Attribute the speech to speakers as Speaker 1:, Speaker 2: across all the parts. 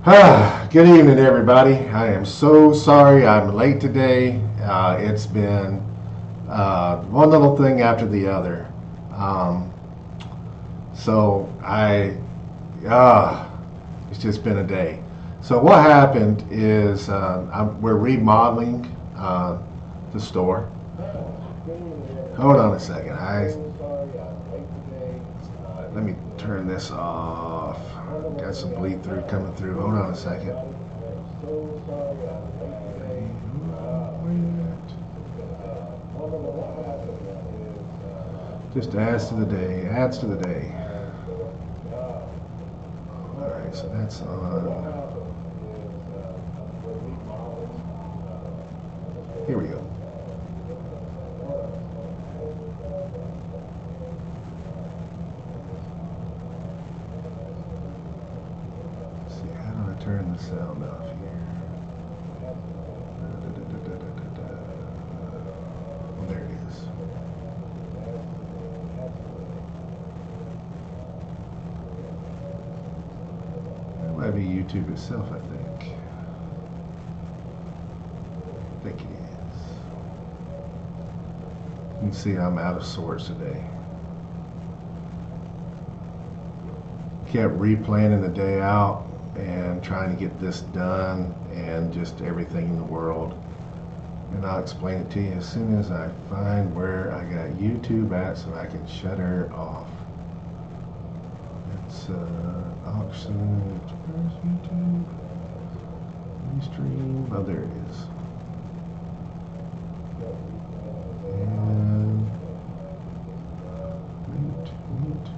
Speaker 1: Good evening, everybody. I am so sorry I'm late today. It's been one little thing after the other. Um, so I, it's just been a day. So what happened is we're remodeling the store. Hold on a second. Let me turn this off. Got some bleed through coming through. Hold on a second. Just adds to the day. Adds to the day. All right, so that's on. Here we go. Turn the sound off here. Oh, there it is. That might be YouTube itself, I think. I think it is. You can see I'm out of sorts today. Kept replanning the day out and trying to get this done and just everything in the world, and I'll explain it to you as soon as I find where I got YouTube at so I can shut her off. It's Auxxit. Where's YouTube? Restream. Oh, there it is. And mute.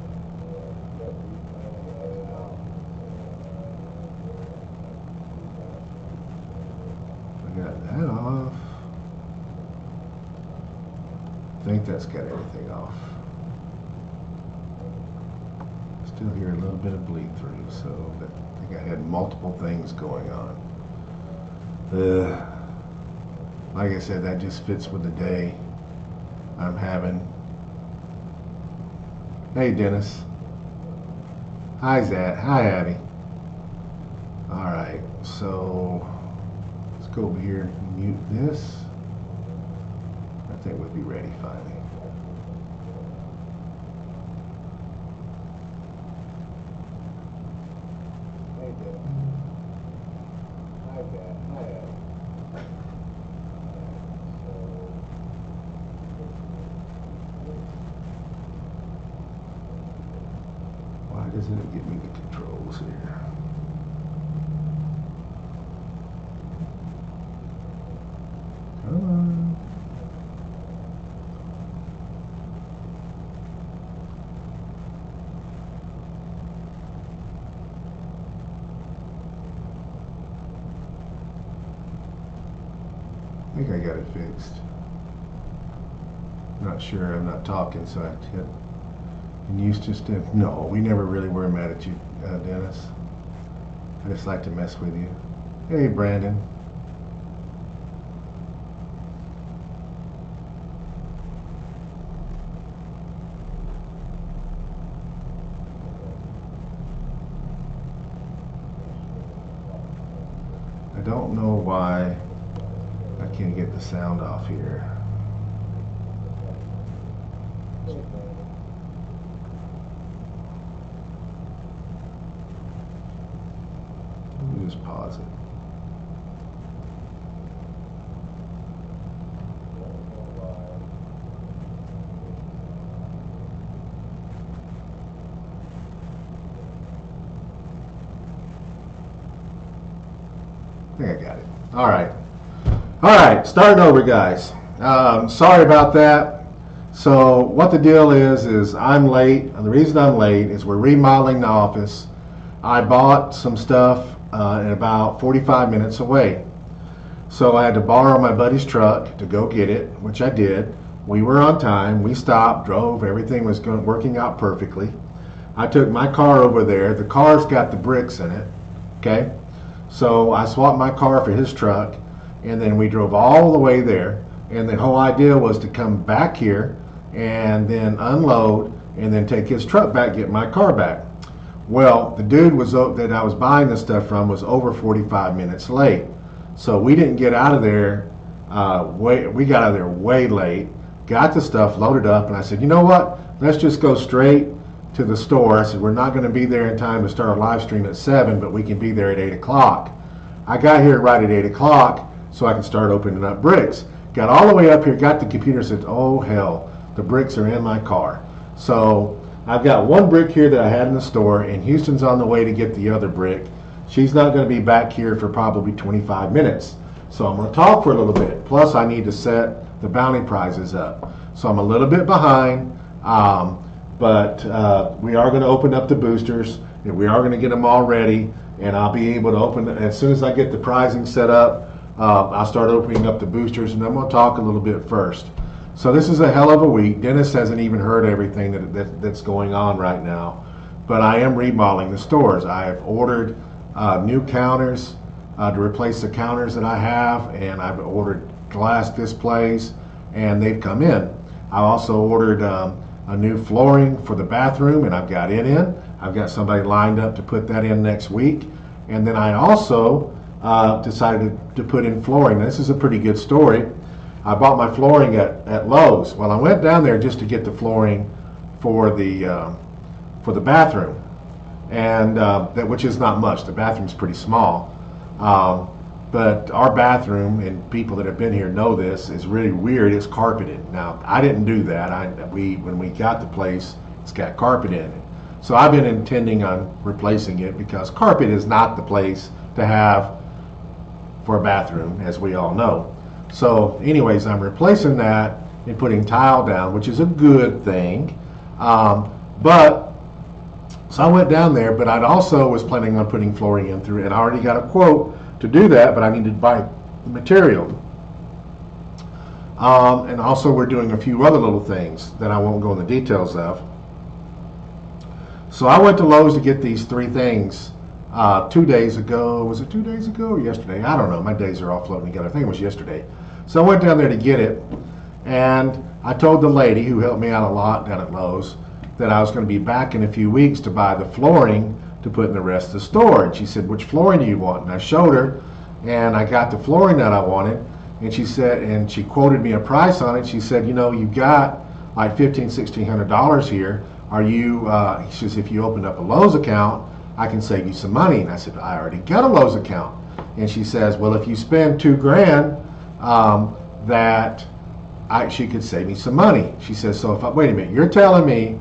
Speaker 1: Got that off. I think that's got everything off. Still hear a little bit of bleed through, so I think I had multiple things going on. Like I said, that just fits with the day I'm having. Hey, Dennis. Hi, Zach. Hi, Abby. All right, so go over here and mute this. I think we'll be ready finally. Hey, Dad. Hi, Dad. Hi, Dad. Why doesn't it give me the controls here? I think I got it fixed. Not sure. I'm not talking, so I hit. And used to no, we never really were mad at you, Dennis. I just like to mess with you. Hey, Brandon. I don't know why I can't get the sound off here. Let me just pause it. I think I got it. All right. All right, starting over, guys. Sorry about that. So what the deal is I'm late. And the reason I'm late is we're remodeling the office. I bought some stuff in about 45 minutes away. So I had to borrow my buddy's truck to go get it, which I did. We were on time. We stopped, drove. Everything was working out perfectly. I took my car over there. The car's got the bricks in it, okay? So I swapped my car for his truck, and then we drove all the way there. And the whole idea was to come back here and then unload and then take his truck back, get my car back. Well, the dude that I was buying this stuff from was over 45 minutes late. So we didn't get out of there, we got out of there way late, got the stuff loaded up, and I said, you know what, let's just go straight to the store. I said, we're not going to be there in time to start a live stream at 7, but we can be there at 8 o'clock. I got here right at 8 o'clock so I can start opening up bricks. Got all the way up here, got the computer, said, oh hell, the bricks are in my car. So I've got one brick here that I had in the store, and Houston's on the way to get the other brick. She's not going to be back here for probably 25 minutes. So I'm going to talk for a little bit. Plus, I need to set the bounty prizes up. So I'm a little bit behind, but we are going to open up the boosters, and we are going to get them all ready, and I'll be able to open it. As soon as I get the prizing set up, I'll start opening up the boosters, and I'm going to talk a little bit first. So this is a hell of a week. Dennis hasn't even heard everything that's going on right now, but I am remodeling the stores. I have ordered new counters to replace the counters that I have, and I've ordered glass displays, and they've come in. I also ordered a new flooring for the bathroom, and I've got it in. I've got somebody lined up to put that in next week. And then I also decided to put in flooring. This is a pretty good story. I bought my flooring at Lowe's. Well, I went down there just to get the flooring for the bathroom, and which is not much. The bathroom's pretty small, but our bathroom, and people that have been here know this, is really weird. It's carpeted. Now, I didn't do that. When we got the place, it's got carpet in it. So I've been intending on replacing it because carpet is not the place to have for a bathroom, as we all know. So anyways, I'm replacing that and putting tile down, which is a good thing. So I went down there, but I also was planning on putting flooring in through it. And I already got a quote to do that, but I needed to buy the material. And also we're doing a few other little things that I won't go into the details of. So I went to Lowe's to get these three things 2 days ago. Was it 2 days ago or yesterday? I don't know. My days are all floating together. I think it was yesterday. So I went down there to get it, and I told the lady who helped me out a lot down at Lowe's that I was going to be back in a few weeks to buy the flooring to put in the rest of the store. And she said, which flooring do you want? And I showed her, and I got the flooring that I wanted. And she said, and she quoted me a price on it. She said, you know, you've got like $1,500–1,600 here. Are you, she says, if you opened up a Lowe's account, I can save you some money. And I said, I already got a Lowe's account. And she says, well, if you spend $2,000, she could save me some money. She says, so wait a minute, you're telling me,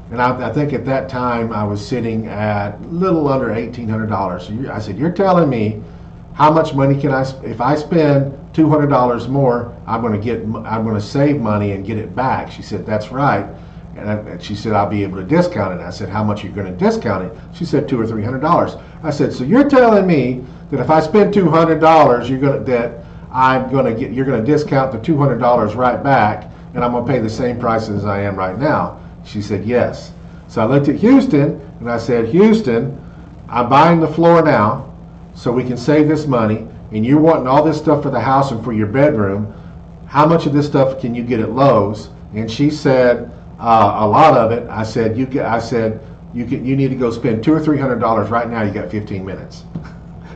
Speaker 1: and I think at that time I was sitting at a little under $1,800. So I said, you're telling me how much money can if I spend $200 more, I'm going to save money and get it back. She said, that's right. And she said, I'll be able to discount it. I said, how much are you going to discount it? She said, $200 or $300. I said, so you're telling me that if I spend $200, you're going to discount the $200 right back, and I'm going to pay the same price as I am right now. She said, yes. So I looked at Houston, and I said, Houston, I'm buying the floor now so we can save this money, and you're wanting all this stuff for the house and for your bedroom. How much of this stuff can you get at Lowe's? And she said, a lot of it. I said, you need to go spend $200 or $300 right now. You got 15 minutes.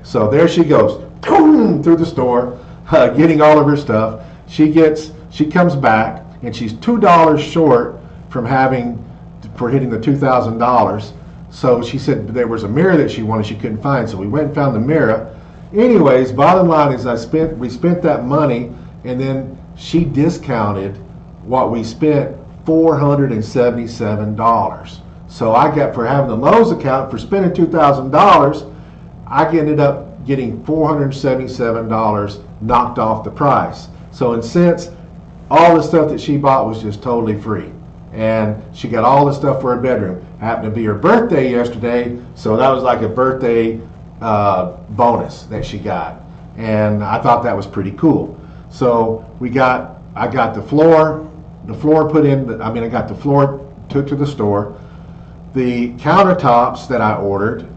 Speaker 1: So there she goes, through the store, getting all of her stuff. She comes back, and she's $2 short from hitting the $2,000. So she said there was a mirror that she wanted she couldn't find. So we went and found the mirror. Anyways, bottom line is we spent that money, and then she discounted what we spent, $477. So I got, for having the Lowe's account, for spending $2,000, I ended up getting $477 knocked off the price. So in sense, all the stuff that she bought was just totally free. And she got all the stuff for her bedroom. Happened to be her birthday yesterday, so that was like a birthday bonus that she got. And I thought that was pretty cool. So I got the floor put in, I got the floor took to the store. The countertops that I ordered,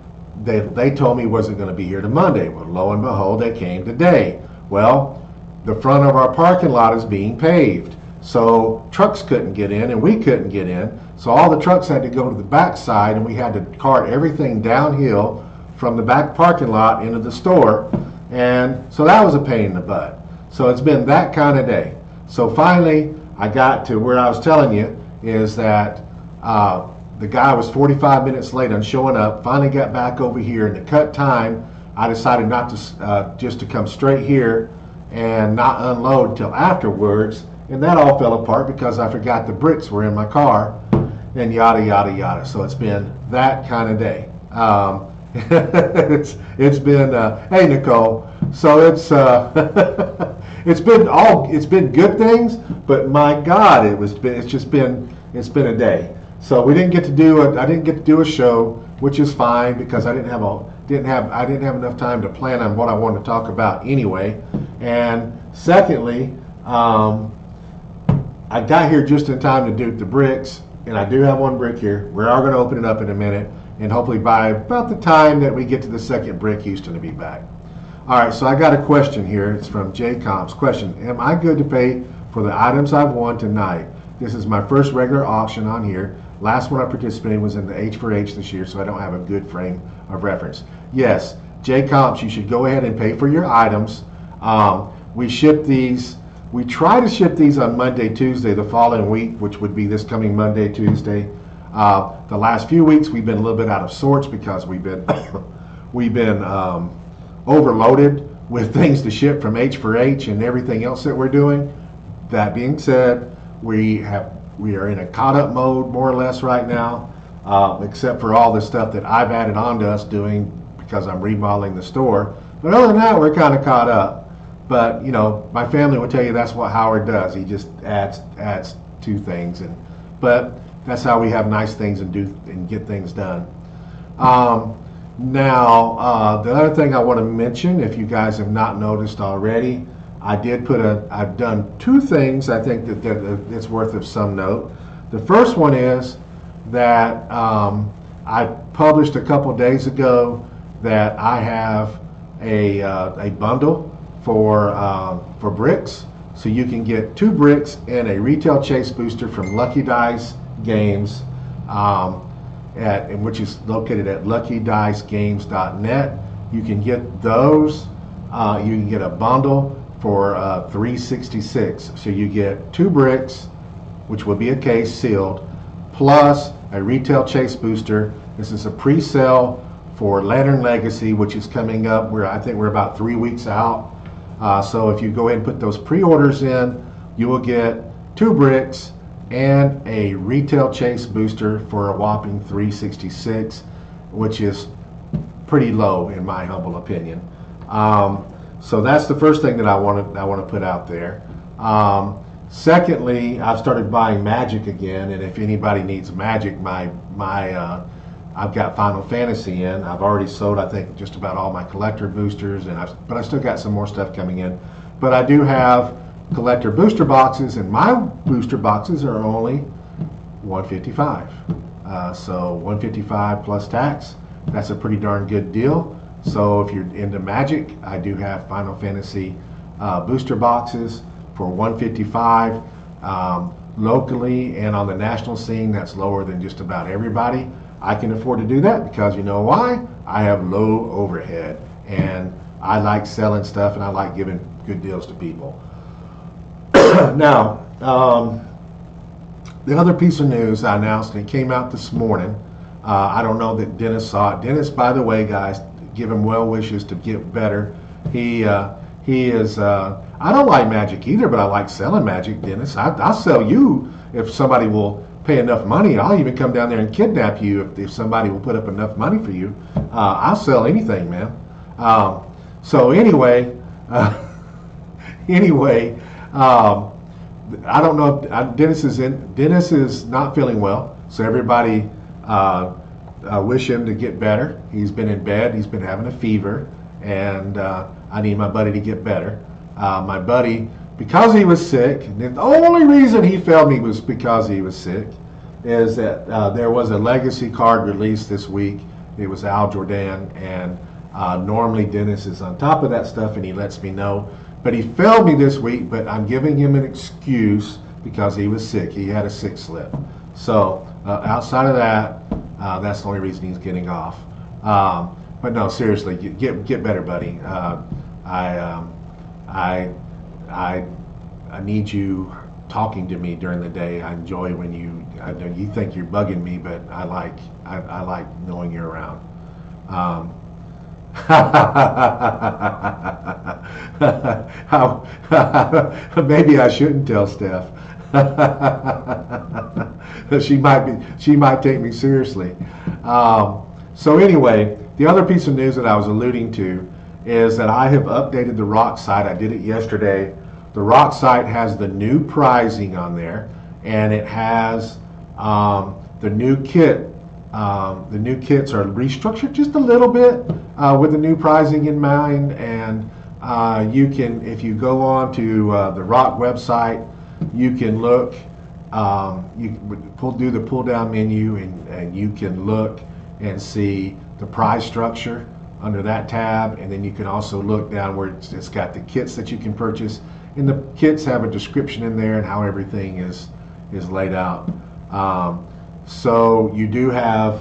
Speaker 1: they told me wasn't going to be here to Monday. Well, lo and behold, they came today. Well, the front of our parking lot is being paved. So trucks couldn't get in and we couldn't get in. So all the trucks had to go to the back side and we had to cart everything downhill from the back parking lot into the store. And so that was a pain in the butt. So it's been that kind of day. So finally I got to where I was telling you is that the guy was 45 minutes late on showing up. Finally got back over here, and to cut time, I decided not to just to come straight here and not unload until afterwards. And that all fell apart because I forgot the bricks were in my car, and yada yada yada. So it's been that kind of day. It's been hey Nicole. So it's it's been good things, but my God, it's been a day. So we didn't get to do I didn't get to do a show, which is fine because I didn't have enough time to plan on what I wanted to talk about anyway. And secondly, I got here just in time to do the bricks, and I do have one brick here. We are going to open it up in a minute, and hopefully by about the time that we get to the second brick, Houston will be back. All right, so I got a question here. It's from J Comps. Question: am I good to pay for the items I've won tonight? This is my first regular auction on here. Last one I participated was in the H4H this year, so I don't have a good frame of reference. Yes, J Comps, you should go ahead and pay for your items. We ship these. We try to ship these on Monday, Tuesday, the following week, which would be this coming Monday, Tuesday. The last few weeks we've been a little bit out of sorts because we've been overloaded with things to ship from H4H and everything else that we're doing. That being said, we are in a caught up mode more or less right now, except for all the stuff that I've added on to us doing because I'm remodeling the store. But other than that, we're kind of caught up. But you know, my family will tell you that's what Howard does. He just adds two things, but that's how we have nice things and get things done. Now, the other thing I want to mention, if you guys have not noticed already, I've done two things I think that it's worth of some note. The first one is that I published a couple days ago that I have a bundle for bricks, so you can get 2 bricks and a retail chase booster from Lucky Dice Games, which is located at luckydicegames.net. You can get those. You can get a bundle for $366. So you get 2 bricks, which will be a case sealed, plus a retail chase booster. This is a pre-sale for Lantern Legacy, which is coming up. I think we're about 3 weeks out. So if you go ahead and put those pre-orders in, you will get 2 bricks and a retail chase booster for a whopping $366, which is pretty low in my humble opinion. So that's the first thing that I want to put out there. Secondly, I've started buying Magic again, and if anybody needs Magic, I've got Final Fantasy in. I've already sold, I think, just about all my collector boosters, but I still got some more stuff coming in. But I do have collector booster boxes, and my booster boxes are only $155. So $155 plus tax. That's a pretty darn good deal. So if you're into Magic, I do have Final Fantasy booster boxes for $155. Locally and on the national scene, that's lower than just about everybody. I can afford to do that because you know why? I have low overhead, and I like selling stuff, and I like giving good deals to people. Now, the other piece of news I announced, and it came out this morning. I don't know that Dennis saw it. Dennis, by the way, guys, give him well wishes to get better. He is. I don't like Magic either, but I like selling Magic, Dennis. I'll sell you if somebody will pay enough money. I'll even come down there and kidnap you if somebody will put up enough money for you. I'll sell anything, man. So anyway, I don't know if Dennis is not feeling well, so everybody wish him to get better. He's been in bed. He's been having a fever, and I need my buddy to get better. My buddy, because he was sick, and the only reason he failed me was because he was sick, is that there was a legacy card released this week. It was Al Jordan, and normally Dennis is on top of that stuff and he lets me know. But he failed me this week, but I'm giving him an excuse because he was sick. He had a sick slip. So outside of that, that's the only reason he's getting off. But no, seriously, get better, buddy. I, I need you talking to me during the day. I enjoy when I know you think you're bugging me, but I like knowing you're around. Maybe I shouldn't tell Steph. She might take me seriously. So anyway, the other piece of news that I was alluding to is that I have updated the Rock site. I did it yesterday. The Rock site has the new pricing on there, and it has the new kit. The new kits are restructured just a little bit with the new pricing in mind, and you can, if you go on to the Rock website, you can look. Do the pull down menu, and you can look and see the price structure under that tab, and then you can also look down where it's got the kits that you can purchase, and the kits have a description in there and how everything is laid out. So you do have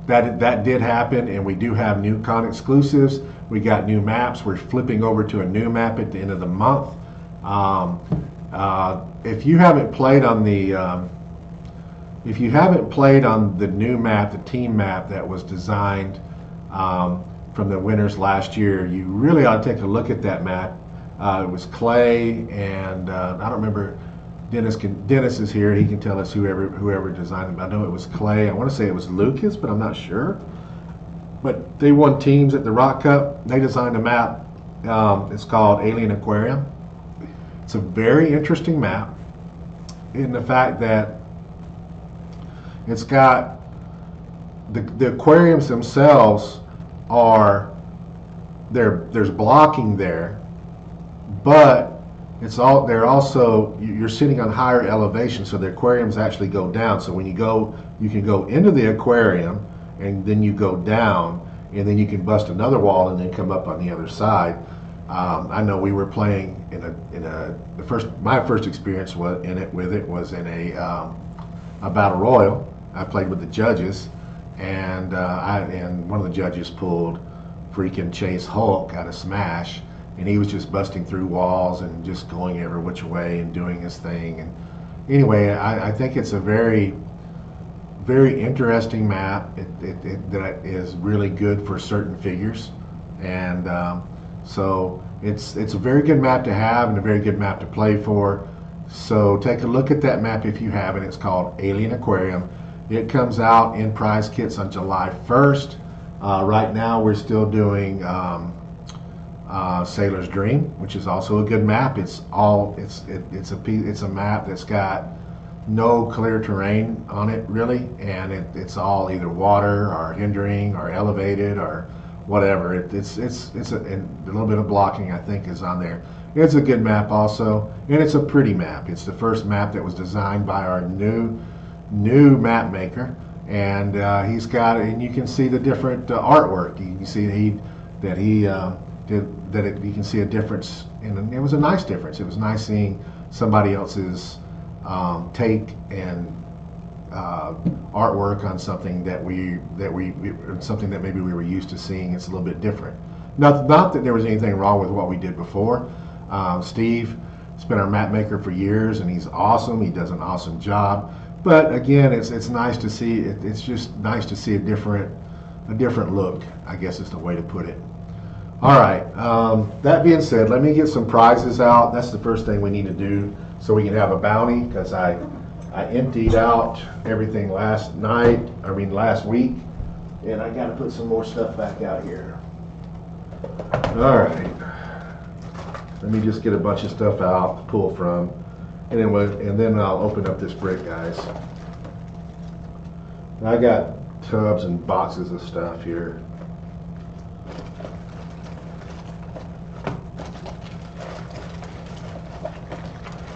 Speaker 1: that did happen, and we do have new con exclusives. We got new maps. We're flipping over to a new map at the end of the month. If you haven't played on the new map, the team map that was designed from the winners last year, you really ought to take a look at that map. It was clay, and I don't remember. Dennis is here. He can tell us whoever designed it. I know it was clay. I want to say it was Lucas, but I'm not sure. But they won teams at the Rock Cup. They designed a map. It's called Alien Aquarium. It's a very interesting map in the fact that it's got the aquariums themselves there's blocking there, but they're also, you're sitting on higher elevation, so the aquariums actually go down. So when you can go into the aquarium, and then you go down, and then you can bust another wall and then come up on the other side. I know we were playing my first experience was in a battle royal. I played with the judges, and one of the judges pulled freaking Chase Hulk out of Smash, and he was just busting through walls and just going every which way and doing his thing. And anyway, I think it's a very, very interesting map. That is really good for certain figures, and so it's a very good map to have and a very good map to play for. So take a look at that map if you haven't. It's called Alien Aquarium. It comes out in prize kits on July 1st. Right now we're still doing Sailor's Dream, which is also a good map. It's a map that's got no clear terrain on it really, and it's all either water or hindering or elevated or whatever. It's a little bit of blocking, I think, is on there. It's a good map also, and it's a pretty map. It's the first map that was designed by our new map maker, and he's got, and you can see the different artwork. You can see you can see a difference, and it was a nice difference. It was nice seeing somebody else's take and artwork on something something that maybe we were used to seeing. It's a little bit different. Not that there was anything wrong with what we did before. Steve has been our map maker for years, and he's awesome. He does an awesome job. But again, it's nice to see. It's just nice to see a different look, I guess is the way to put it. All right. That being said, let me get some prizes out. That's the first thing we need to do so we can have a bounty, because I emptied out everything last week, and I got to put some more stuff back out here. All right. Let me just get a bunch of stuff out to pull from, and then I'll open up this brick, guys. I got tubs and boxes of stuff here.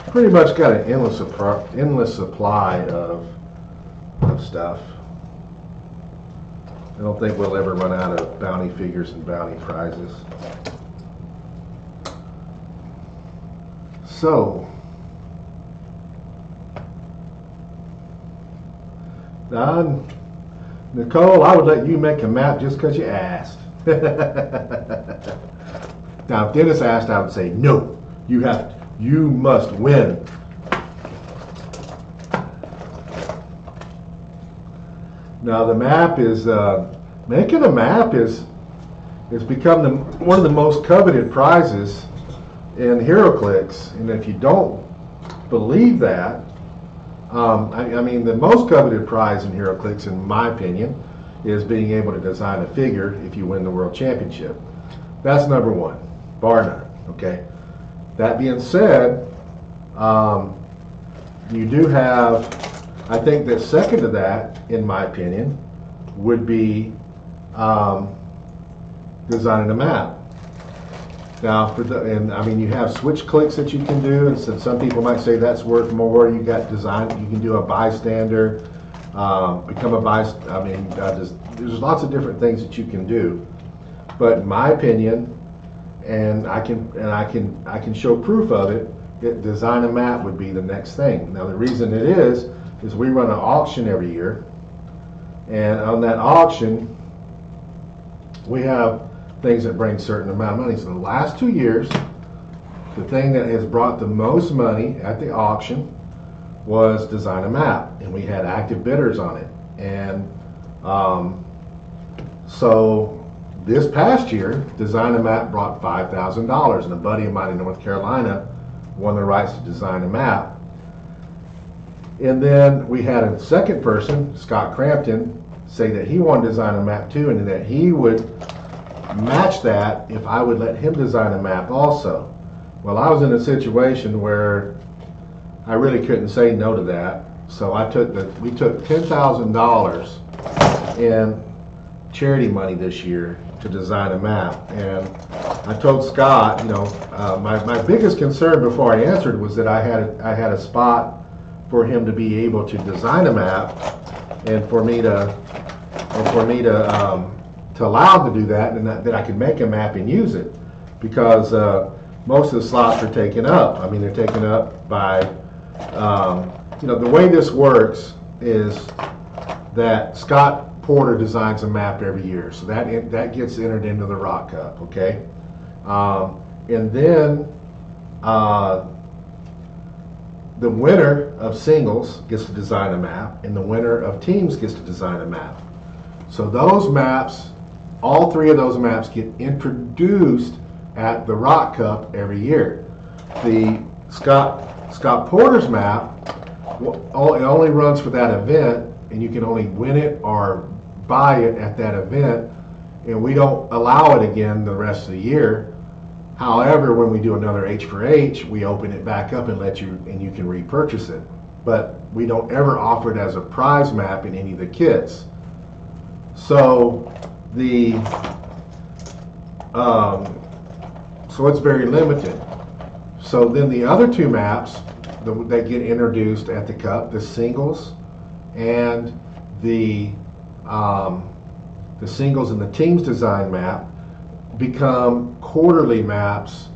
Speaker 1: Pretty much got an endless supply of stuff. I don't think we'll ever run out of bounty figures and bounty prizes. So, Nicole, I would let you make a map just because you asked. Now, if Dennis asked, I would say, no, you must win. Now, the map is, making a map is become one of the most coveted prizes in HeroClix. And if you don't believe that, I mean, the most coveted prize in HeroClix, in my opinion, is being able to design a figure if you win the World Championship. That's number one, bar none, okay? That being said, you do have, I think that second to that, in my opinion, would be designing a map. Now, I mean, you have switch clicks that you can do, and so some people might say that's worth more. You got design, you can do a bystander, become a bystander. I mean, there's lots of different things that you can do. But in my opinion, and I can show proof of it, design a map would be the next thing. Now, the reason it is we run an auction every year, and on that auction, we have things that bring a certain amount of money. So the last 2 years, the thing that has brought the most money at the auction was design a map, and we had active bidders on it. And so this past year, design a map brought $5,000, and a buddy of mine in North Carolina won the rights to design a map. And then we had a second person, Scott Crampton, say that he wanted to design a map too, and that he would match that if I would let him design a map also. Well, I was in a situation where I really couldn't say no to that, so we took $10,000 in charity money this year to design a map. And I told Scott, you know, my biggest concern before I answered was that I had a spot for him to be able to design a map, and for me to allow him to do that, and that I could make a map and use it, because most of the slots are taken up. I mean, they're taken up by, you know, the way this works is that Scott Porter designs a map every year, so that gets entered into the Rock Cup, okay? And then the winner of singles gets to design a map, and the winner of teams gets to design a map. So those maps, all three of those maps, get introduced at the Rock Cup every year. The Scott Porter's map, it only runs for that event, and you can only win it or buy it at that event, and we don't allow it again the rest of the year. However, when we do another H for H, we open it back up and you can repurchase it. But we don't ever offer it as a prize map in any of the kits. So so it's very limited. So then the other two maps that get introduced at the Cup, the singles and the singles and the teams design map, become quarterly maps,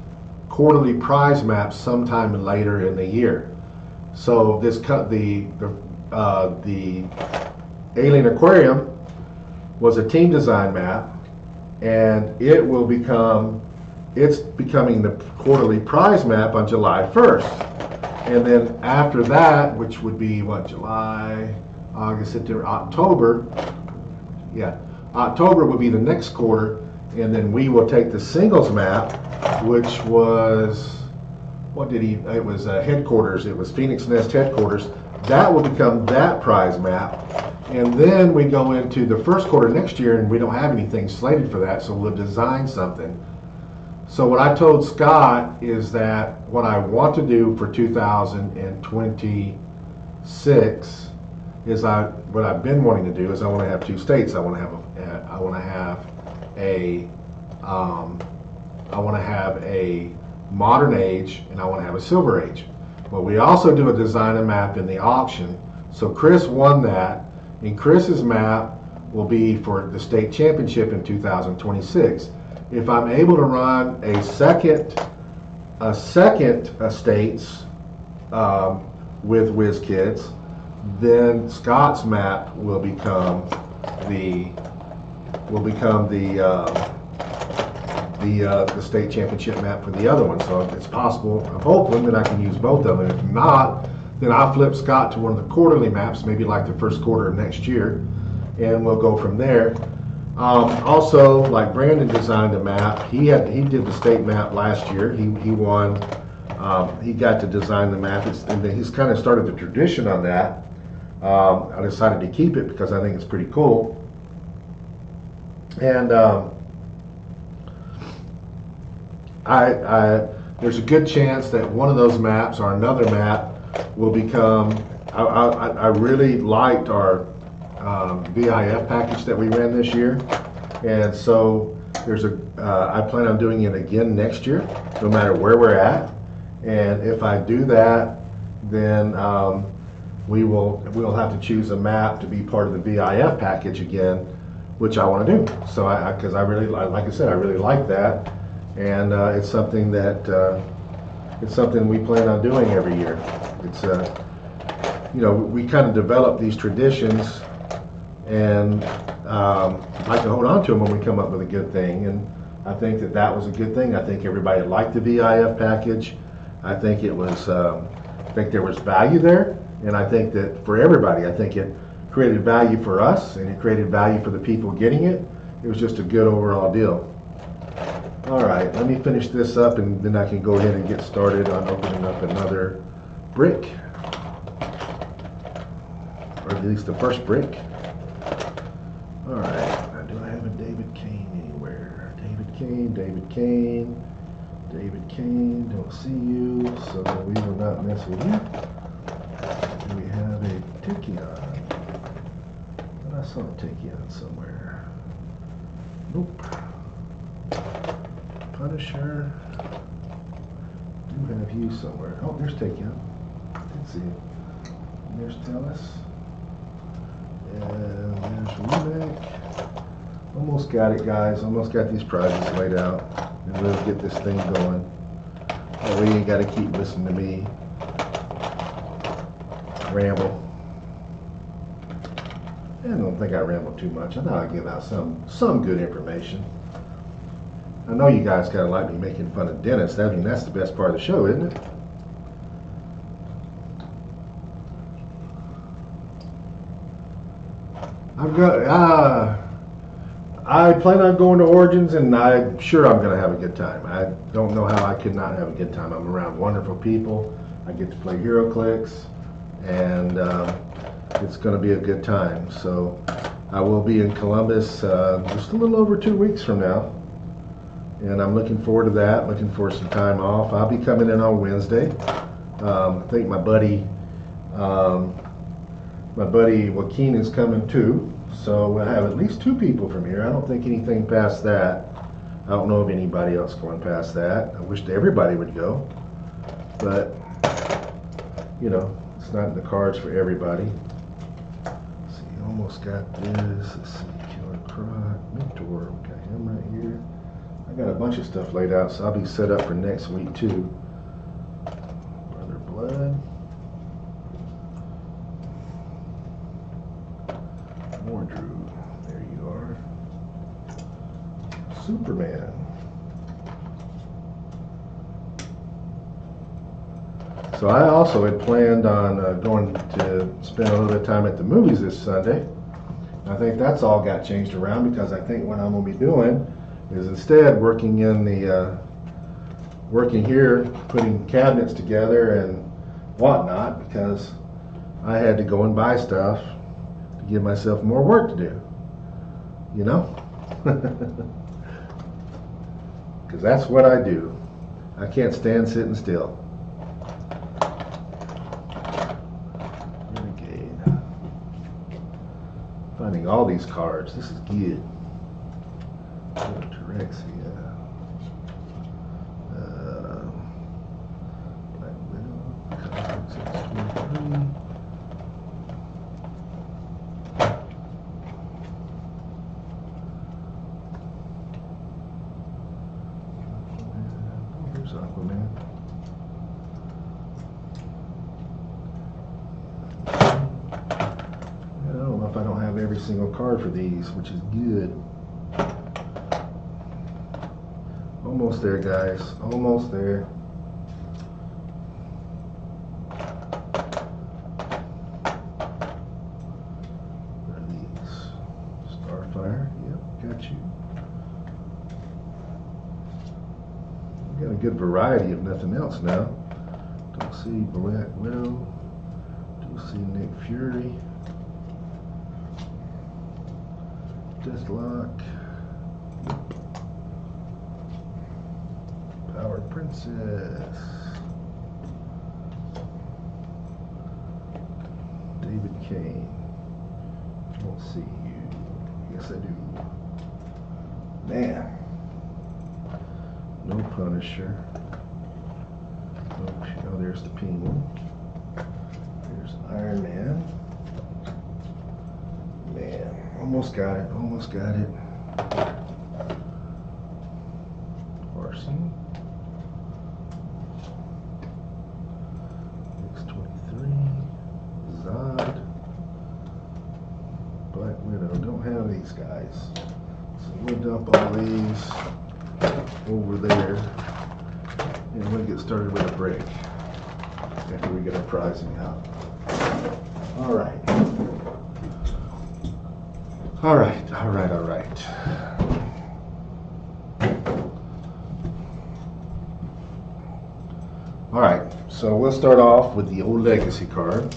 Speaker 1: quarterly prize maps sometime later in the year. So the Alien Aquarium was a team design map, and it's becoming the quarterly prize map on July 1st. And then after that, which would be what, July, August, September, October, October would be the next quarter, and then we will take the singles map, which was, it was headquarters, it was Phoenix Nest headquarters. That will become that prize map. And then we go into the first quarter next year, and we don't have anything slated for that, so we'll design something. So what I told Scott is that what I want to do for 2026 is what I've been wanting to do is I want to have two states. I want to have a modern age, and I want to have a silver age. Well, we also do a design a map in the auction. So Chris won that, and Chris's map will be for the state championship in 2026. If I'm able to run a second estates with WizKids, then Scott's map will become the the state championship map for the other one. So it's possible, I'm hoping that I can use both of them. If not, then I'll flip Scott to one of the quarterly maps, maybe like the first quarter of next year, and we'll go from there. Also, like Brandon designed a map. He did the state map last year. He won. He got to design the map, and then he's kind of started the tradition on that. I decided to keep it because I think it's pretty cool. And there's a good chance that one of those maps or another map will become. I really liked our VIF package that we ran this year, and so I plan on doing it again next year, no matter where we're at. And if I do that, then we'll have to choose a map to be part of the VIF package again, which I want to do. So because I really, like I said, I really like that, and it's something we plan on doing every year. It's we kind of develop these traditions, and like to hold on to them when we come up with a good thing. And I think that was a good thing. I think everybody liked the VIF package. I think it was. I think there was value there, and I think that for everybody, I think it created value for us, and it created value for the people getting it. It was just a good overall deal. All right, let me finish this up, and then I can go ahead and get started on opening up another brick, or at least the first brick. All right, now do I have a David Kane anywhere? David Kane, don't see you, so we will not mess with you. Do we have a Tachyon? I saw a Tachyon somewhere. Nope. Punisher. Do have you somewhere. Oh, there's Tachyon. Didn't see it. And there's Tellus. And there's Remek. Almost got it, guys. Almost got these prizes laid out. And we'll get this thing going. That way you ain't got to keep listening to me ramble. I don't think I ramble too much. I thought I'd give out some good information. I know you guys kind of like me making fun of Dennis. That's the best part of the show, isn't it? I plan on going to Origins, and I'm sure I'm going to have a good time. I don't know how I could not have a good time. I'm around wonderful people. I get to play HeroClix, and it's going to be a good time. So I will be in Columbus just a little over 2 weeks from now, and I'm looking forward to that. Looking for some time off. I'll be coming in on Wednesday. I think my buddy Joaquin is coming too. So we'll have at least 2 people from here. I don't think anything past that. I don't know of anybody else going past that. I wish everybody would go, but it's not in the cards for everybody. Let's see, almost got this. Let's see, Killer Croc, Mentor. We got him right here. I got a bunch of stuff laid out, so I'll be set up for next week too. Brother Blood. Mordrew, there you are. Superman. So I also had planned on going to spend a little bit of time at the movies this Sunday. I think that's all got changed around, because I think what I'm going to be doing is instead working here, putting cabinets together and whatnot, because I had to go and buy stuff to give myself more work to do, because that's what I do. I can't stand sitting still. Renegade. Finding all these cards. This is good. Terexia. Black Widow. Cosmic 623. Aquaman. every single card for these, which is good. Almost there, guys. Almost there. What are these? Starfire. Yep, got you. We got a good variety of nothing else now. Don't see Black Widow. Don't see Nick Fury. Deathlock. Power Princess. David Kane. Don't see you. Yes, I do. Man. No Punisher. Oh, there's the Penguin. There's Iron Man. Man, almost got it. Almost got it. Arson. Zod, Black Widow. Don't have these guys, so we'll dump all these over there, and we'll get started with a break after we get our pricing out. All right, all right, all right, all right. All right, so we'll start off with the old legacy card.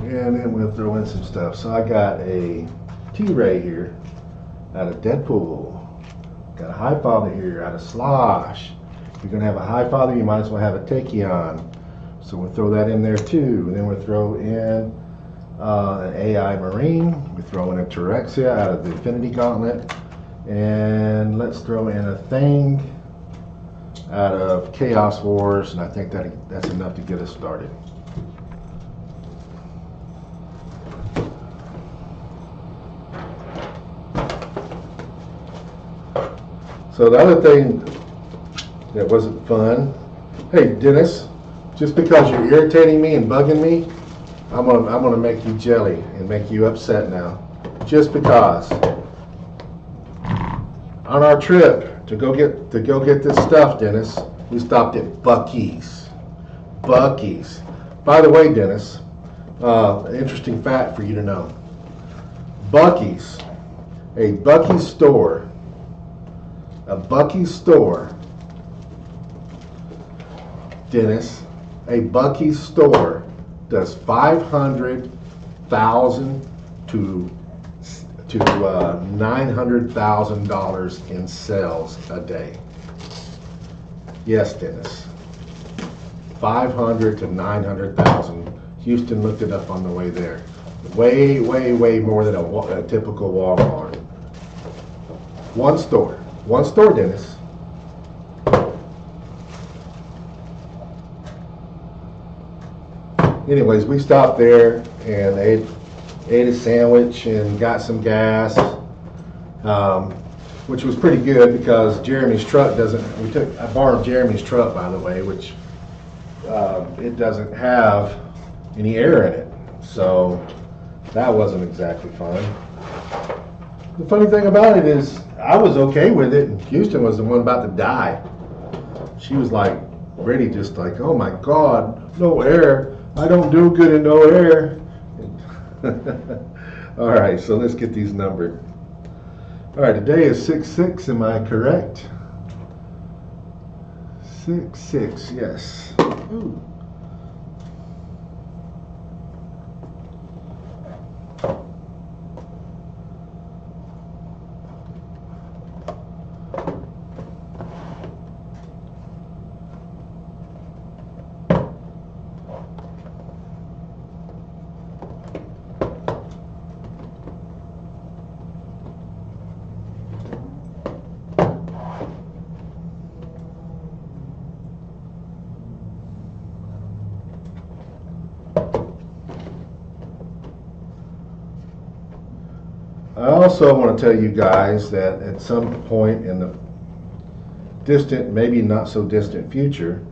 Speaker 1: And then we'll throw in some stuff. So I got a T-Ray here out of Deadpool. Got a Highfather here out of Slosh. If you're going to have a Highfather, you might as well have a Tachyon. So we'll throw that in there too. And then we'll throw in an AI Marine. We throw in a Terexia out of the Infinity Gauntlet. And let's throw in a Thing out of Chaos Wars. And I think that's enough to get us started. So the other thing that wasn't fun, hey Dennis, just because you're irritating me and bugging me, I'm gonna make you jelly and make you upset now. Just because. On our trip to go get this stuff, Dennis, we stopped at Buc-ee's. Buc-ee's. By the way, Dennis, an interesting fact for you to know. Buc-ee's, a Buc-ee's store. A Buc-ee's store, Dennis, a Buc-ee's store does $500,000 to $900,000 in sales a day. Yes, Dennis, 500 to 900,000. Houston looked it up on the way there. Way, way, way more than a typical Walmart. One store. One store, Dennis. Anyways, we stopped there and ate a sandwich and got some gas, which was pretty good because Jeremy's truck doesn't. I borrowed Jeremy's truck, by the way, which it doesn't have any air in it, so that wasn't exactly fun. The funny thing about it is, I was okay with it, and Houston was the one about to die. She was like, ready, just like, oh my God, no air. I don't do good in no air. All right, so let's get these numbered. All right, today is 6/6, am I correct? 6/6, yes. Ooh. I also want to tell you guys that at some point in the distant, maybe not so distant future,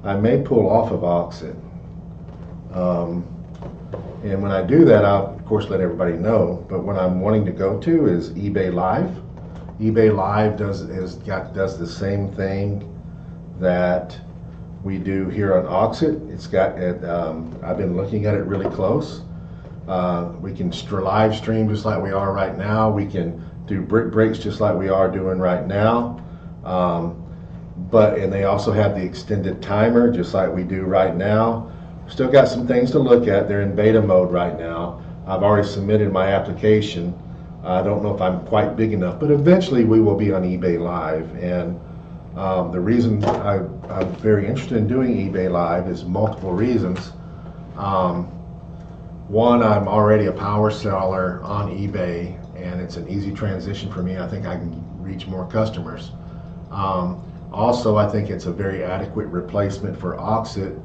Speaker 1: I may pull off of Auxxit. And when I do that, I'll of course let everybody know. But what I'm wanting to go to is eBay Live. eBay Live does the same thing that we do here on Auxxit. It's got it. I've been looking at it really close. We can live stream just like we are right now. We can do brick breaks just like we are doing right now. And they also have the extended timer just like we do right now. Still got some things to look at. They're in beta mode right now. I've already submitted my application. I don't know if I'm quite big enough, but eventually we will be on eBay Live. And the reason I'm very interested in doing eBay Live is multiple reasons. One, I'm already a power seller on eBay, and it's an easy transition for me. I think I can reach more customers. Also, I think it's a very adequate replacement for Auxxit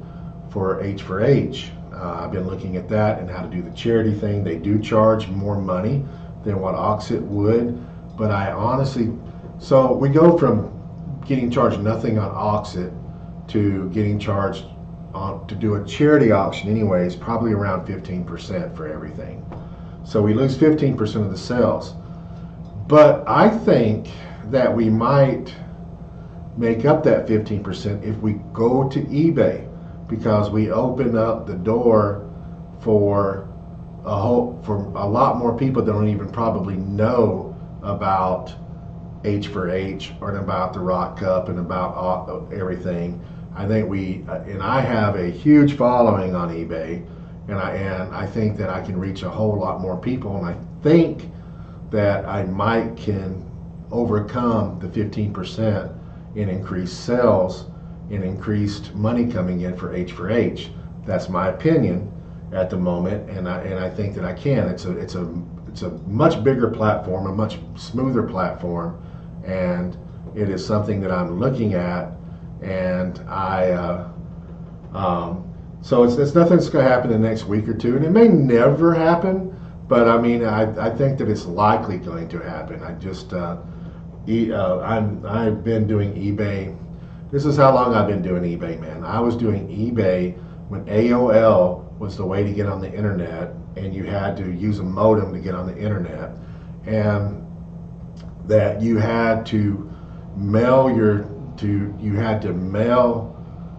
Speaker 1: for H4H. I've been looking at that and how to do the charity thing. They do charge more money than what Auxxit would, but I honestly, so we go from getting charged nothing on Auxxit to getting charged to do a charity auction anyways, probably around 15% for everything. So we lose 15% of the sales. But I think that we might make up that 15% if we go to eBay, because we open up the door for a lot more people that don't even probably know about H4H or about the Rock Cup and about everything. I think and I have a huge following on eBay, and I think that I can reach a whole lot more people, and I think that I might can overcome the 15% in increased sales and increased money coming in for H4H. That's my opinion at the moment, and I think that I can. It's a much bigger platform, a much smoother platform, and it is something that I'm looking at. And so it's nothing that's going to happen in the next week or two, and it may never happen, but I mean, I think that it's likely going to happen. I've been doing eBay. This is how long I've been doing eBay, man. I was doing eBay when AOL was the way to get on the internet, and you had to use a modem to get on the internet, and that you had to mail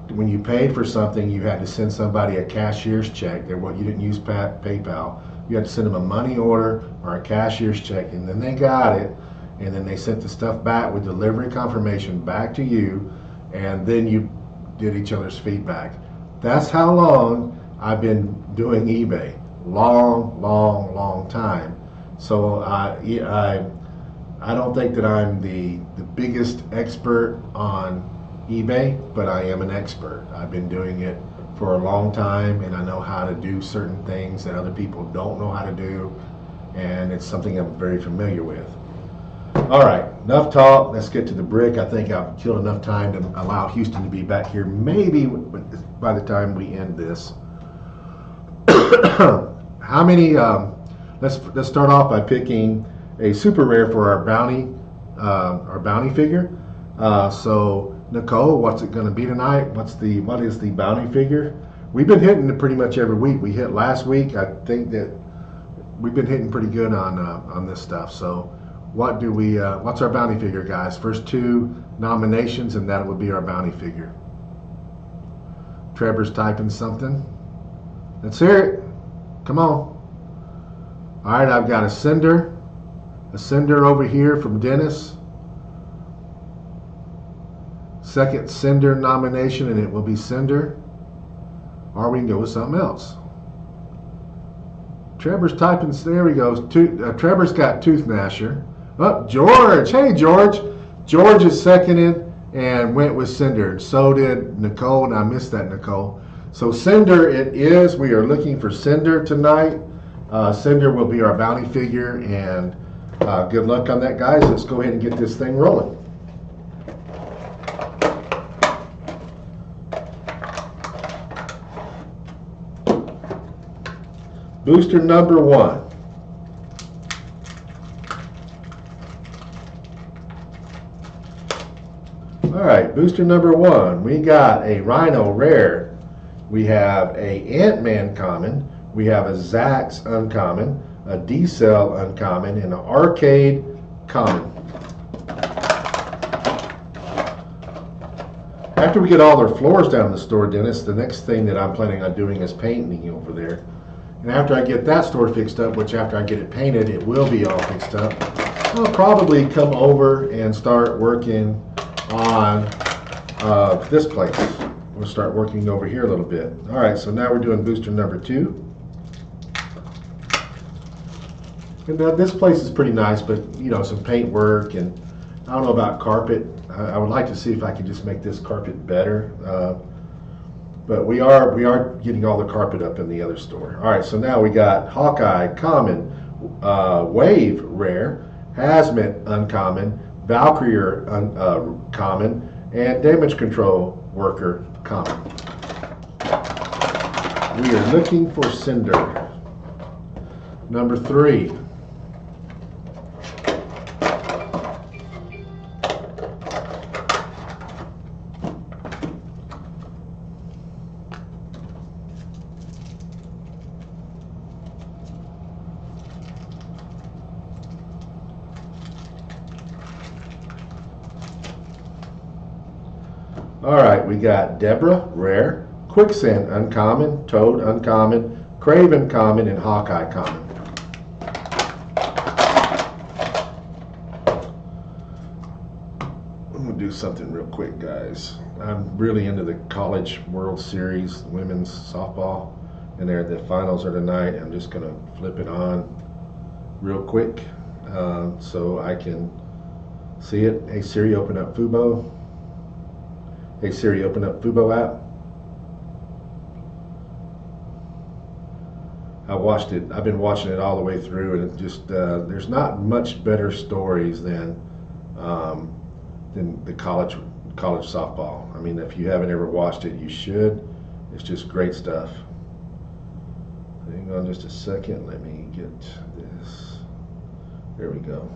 Speaker 1: when you paid for something, you had to send somebody a cashier's check. You didn't use PayPal. You had to send them a money order or a cashier's check, and then they got it, and then they sent the stuff back with delivery confirmation back to you, and then you did each other's feedback. That's how long I've been doing eBay. Long time. So I don't think that I'm the biggest expert on eBay, but I am an expert. I've been doing it for a long time, and I know how to do certain things that other people don't know how to do, and it's something I'm very familiar with. All right, enough talk. Let's get to the brick. I think I've killed enough time to allow Houston to be back here maybe by the time we end this. How many, let's start off by picking a super rare for our bounty figure. So Nicole, what's it going to be tonight? What is the bounty figure? We've been hitting it pretty much every week. We hit last week. I think that we've been hitting pretty good on this stuff. So what's our bounty figure, guys? First two nominations, and that would be our bounty figure. Trevor's typing something. Let's hear it. Come on. All right, I've got a Cinder over here from Dennis. Second Cinder nomination, and it will be Cinder. Or we can go with something else. Trevor's typing. There we go. Trevor's got Tooth Gnasher. Oh, George. Hey, George. George is seconded and went with Cinder. So did Nicole, and I missed that, Nicole. So Cinder it is. We are looking for Cinder tonight. Cinder will be our bounty figure, and good luck on that, guys. Let's go ahead and get this thing rolling. Booster number 1. All right, booster number 1. We got a Rhino rare. We have a Ant-Man common. We have a Zax uncommon, a D-Cell uncommon, and an Arcade common. After we get all their floors down in the store, Dennis, the next thing that I'm planning on doing is painting over there. And after I get that store fixed up, which after I get it painted, it will be all fixed up, I'll probably come over and start working on this place. We'll start working over here a little bit. All right, so now we're doing booster number 2. And this place is pretty nice, but you know, some paint work, and I don't know about carpet. I would like to see if I can just make this carpet better. But we are getting all the carpet up in the other store. All right, so now we got Hawkeye common, Wave rare, Hazmat uncommon, Valkyrie common, and Damage Control Worker common. We are looking for Cinder. Number 3. Alright, we got Deborah, rare, Quicksand, uncommon, Toad, uncommon, Craven, common, and Hawkeye, common. I'm going to do something real quick, guys. I'm really into the College World Series women's softball, and the finals are tonight. I'm just going to flip it on real quick so I can see it. Hey Siri, open up Fubo. Hey Siri, open up Fubo app. I've been watching it all the way through, and it just there's not much better stories than the college softball. I mean, if you haven't ever watched it, you should. It's just great stuff. Hang on just a second. Let me get this. There we go.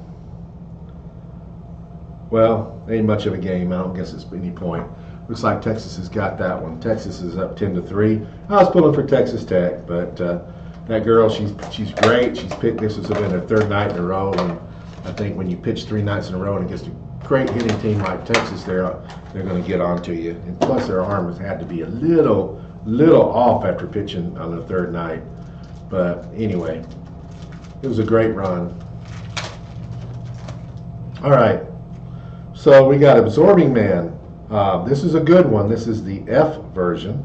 Speaker 1: Well, ain't much of a game. I don't guess it's any point. Looks like Texas has got that one. Texas is up 10-3. I was pulling for Texas Tech, but that girl, she's great. She's picked. This has been her 3rd night in a row, and I think when you pitch 3 nights in a row and against a great hitting team like Texas, they're going to get onto you. And plus, their arm has had to be a little off after pitching on the 3rd night. But anyway, it was a great run. All right, so we got Absorbing Man. This is a good one. This is the F version.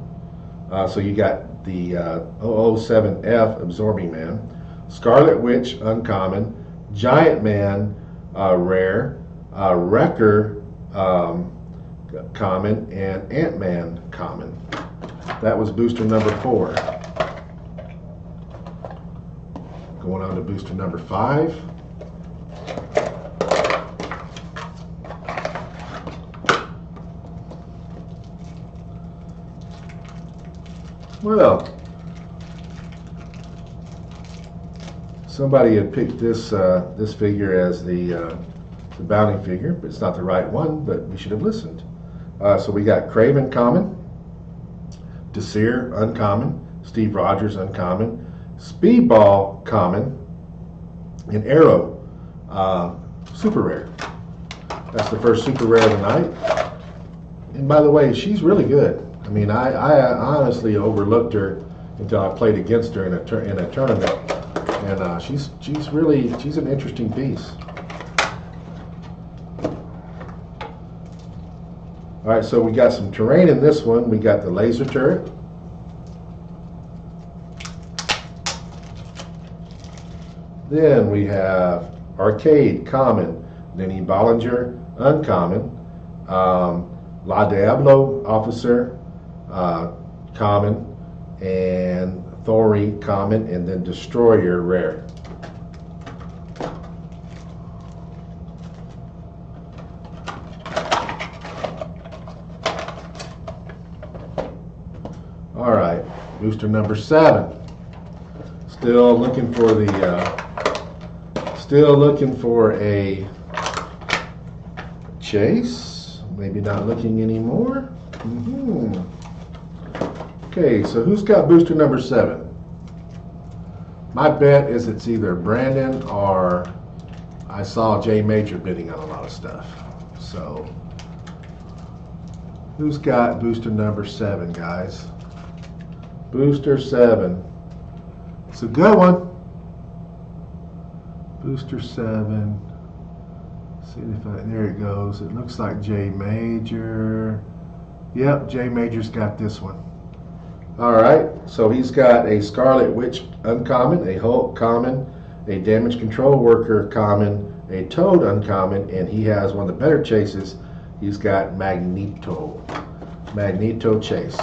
Speaker 1: So you got the 007F Absorbing Man, Scarlet Witch uncommon, Giant Man rare, Wrecker common, and Ant-Man common. That was booster number 4. Going on to booster number 5. Well, somebody had picked this this figure as the bounty figure, but it's not the right one, but we should have listened. So we got Craven common, Desir uncommon, Steve Rogers uncommon, Speedball common, and Arrow super rare. That's the first super rare of the night. And by the way, she's really good. I mean, I honestly overlooked her until I played against her in a tournament, and she's an interesting piece. All right, so we got some terrain in this one. We got the laser turret. Then we have Arcade common, Denny Bollinger uncommon, La Diablo officer common, and Thori common, and then Destroyer rare. All right, booster number 7. Still looking for a Chase maybe not looking anymore. Okay, so who's got booster number 7? My bet is it's either Brandon or I saw J Major bidding on a lot of stuff. So who's got booster number 7, guys? Booster 7. It's a good one. Booster 7. See if there it goes. It looks like J Major. Yep, J Major's got this one. Alright, so he's got a Scarlet Witch uncommon, a Hulk common, a Damage Control Worker common, a Toad uncommon, and he has one of the better chases. He's got Magneto. Magneto Chase.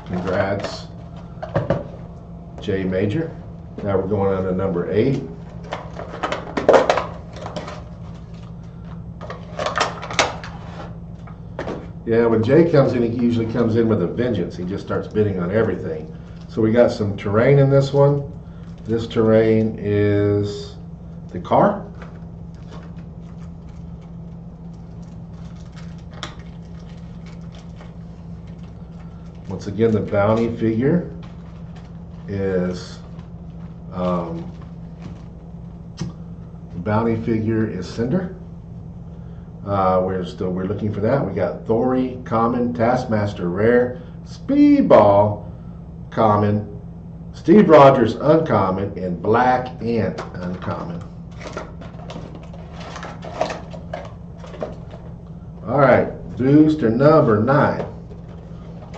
Speaker 1: Congrats, J Major. Now we're going on to number 8. Yeah, when Jay comes in, he usually comes in with a vengeance. He just starts bidding on everything. So we got some terrain in this one. This terrain is the car. Once again, the bounty figure is Cinder. We're looking for that. We got Thori common, Taskmaster rare, Speedball common, Steve Rogers uncommon, and Black Ant uncommon. All right, booster number 9.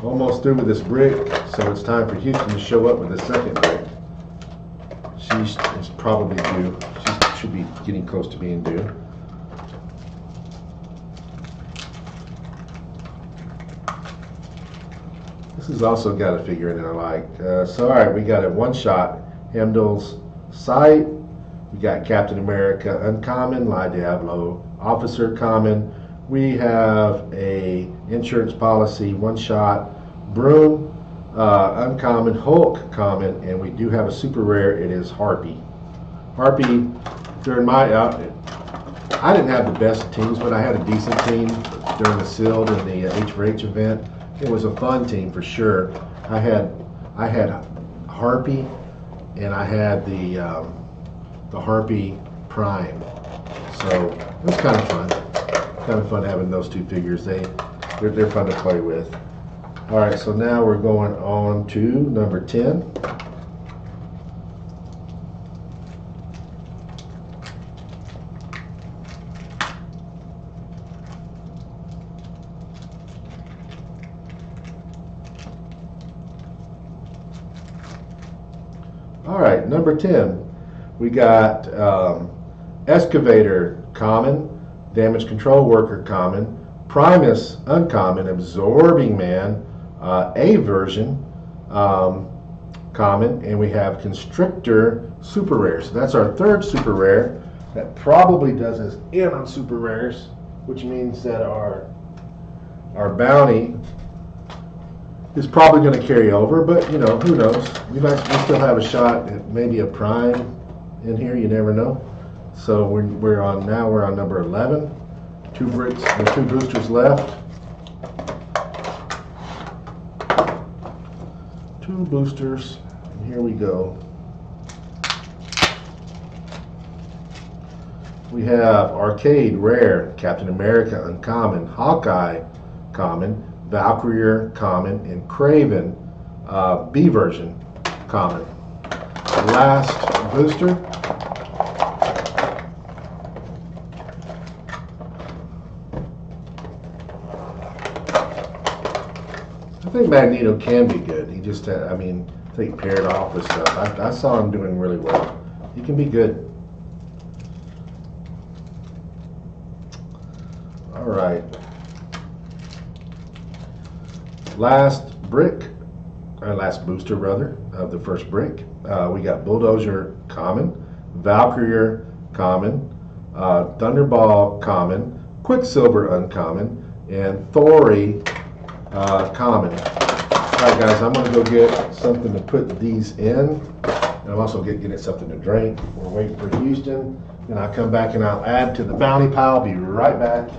Speaker 1: Almost through with this brick, so it's time for Houston to show up with the second brick. She's probably due. She should be getting close to being due. This has also got a figure in it I like. So all right, we got a one-shot Heimdall's Sight. We got Captain America uncommon, La Diablo Officer common. We have a insurance policy one-shot Broom uncommon, Hulk common, and we do have a super rare. It is Harpy. Harpy, during my I didn't have the best teams, but I had a decent team during the sealed and the H4H event. It was a fun team for sure. I had Harpy, and I had the Harpy Prime. So it was kind of fun. Kind of fun having those two figures. They're fun to play with. All right, so now we're going on to number 10. All right, number 10, we got Excavator common, Damage Control Worker common, Primus uncommon, Absorbing Man A version common, and we have Constrictor super rare. So that's our third super rare. That probably does us in on super rares, which means that our bounty is probably going to carry over, but you know, who knows? We still have a shot at maybe a prime in here. You never know. So we're on number 11. 2 bricks and 2 boosters left. 2 boosters, and here we go. We have Arcade rare, Captain America uncommon, Hawkeye common, Valkyrie common, and Craven B version common. Last booster. I think Magneto can be good. He just, I think paired off with stuff. I saw him doing really well. He can be good. All right. Last booster rather, of the first brick. We got Bulldozer common, Valkyrie common, Thunderball common, Quicksilver uncommon, and Thori common. Alright guys, I'm going to go get something to put these in. And I'm also getting something to drink. We're waiting for Houston. Then I'll come back and I'll add to the bounty pile. Be right back.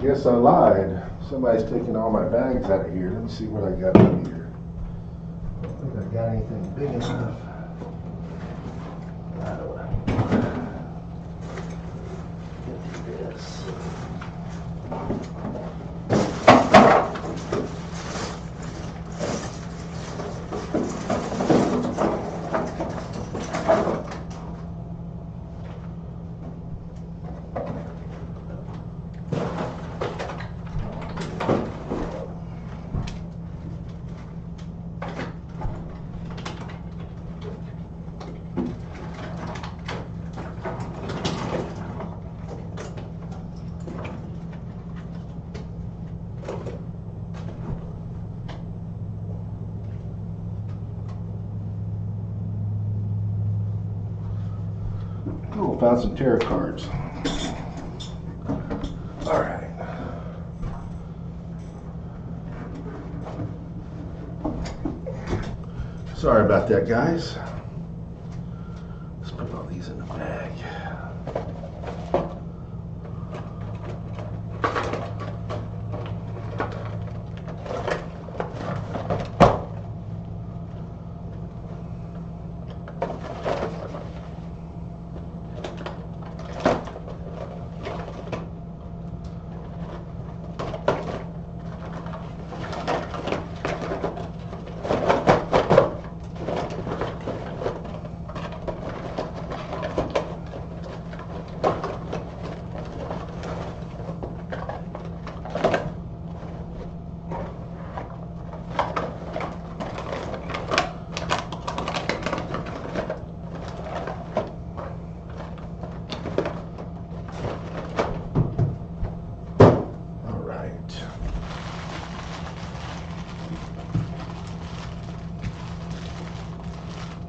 Speaker 1: Guess I lied. Somebody's taking all my bags out of here. Let me see what I got in here. I don't think I got anything big enough. I don't know. Get this. Oh, found some tarot cards. All right. Sorry about that, guys. Let's put all these in the bag.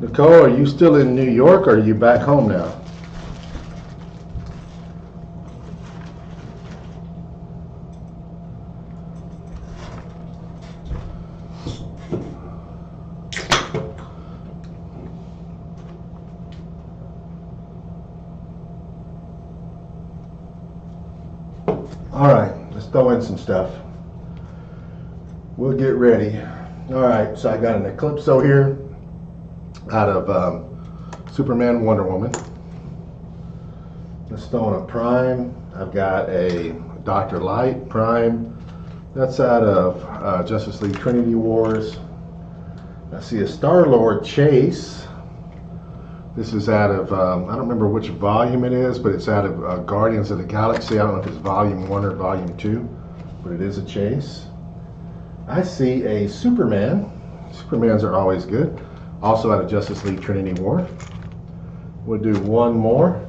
Speaker 1: Nicole, are you still in New York or are you back home now? All right, let's throw in some stuff. We'll get ready. All right, so I got an Eclipso here out of Superman, Wonder Woman. Let's throw in a Prime. I've got a Dr. Light Prime. That's out of Justice League Trinity Wars. I see a Star-Lord Chase. This is out of, I don't remember which volume it is, but it's out of Guardians of the Galaxy. I don't know if it's volume 1 or volume 2, but it is a chase. I see a Superman. Supermans are always good. Also out of Justice League Trinity War. We'll do one more.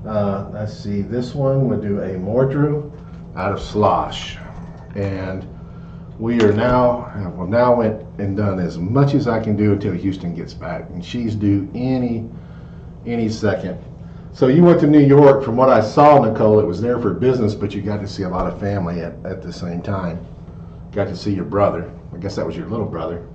Speaker 1: I see this one. We'll do a Mordru out of Slosh. And we are now, well, now went and done as much as I can do until Houston gets back. And she's due any second. So you went to New York. From what I saw, Nicole, it was there for business, but you got to see a lot of family at the same time. Got to see your brother. I guess that was your little brother.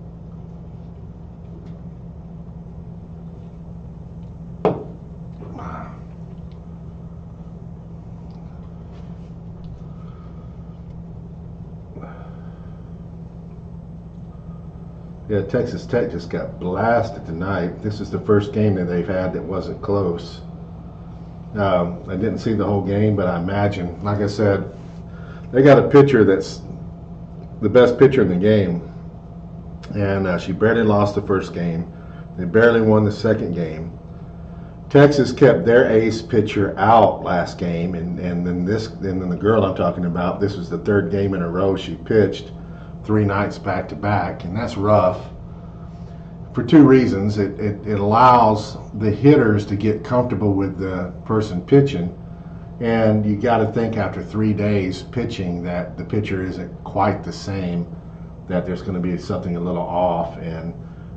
Speaker 1: Yeah, Texas Tech just got blasted tonight. This is the first game that they've had that wasn't close. I didn't see the whole game, but I imagine, like I said, they got a pitcher that's the best pitcher in the game. And she barely lost the first game. They barely won the second game. Texas kept their ace pitcher out last game, and then the girl I'm talking about, this was the third game in a row she pitched 3 nights back to back, and that's rough for 2 reasons. It allows the hitters to get comfortable with the person pitching, and you got to think after 3 days pitching that the pitcher isn't quite the same, that there's going to be something a little off. And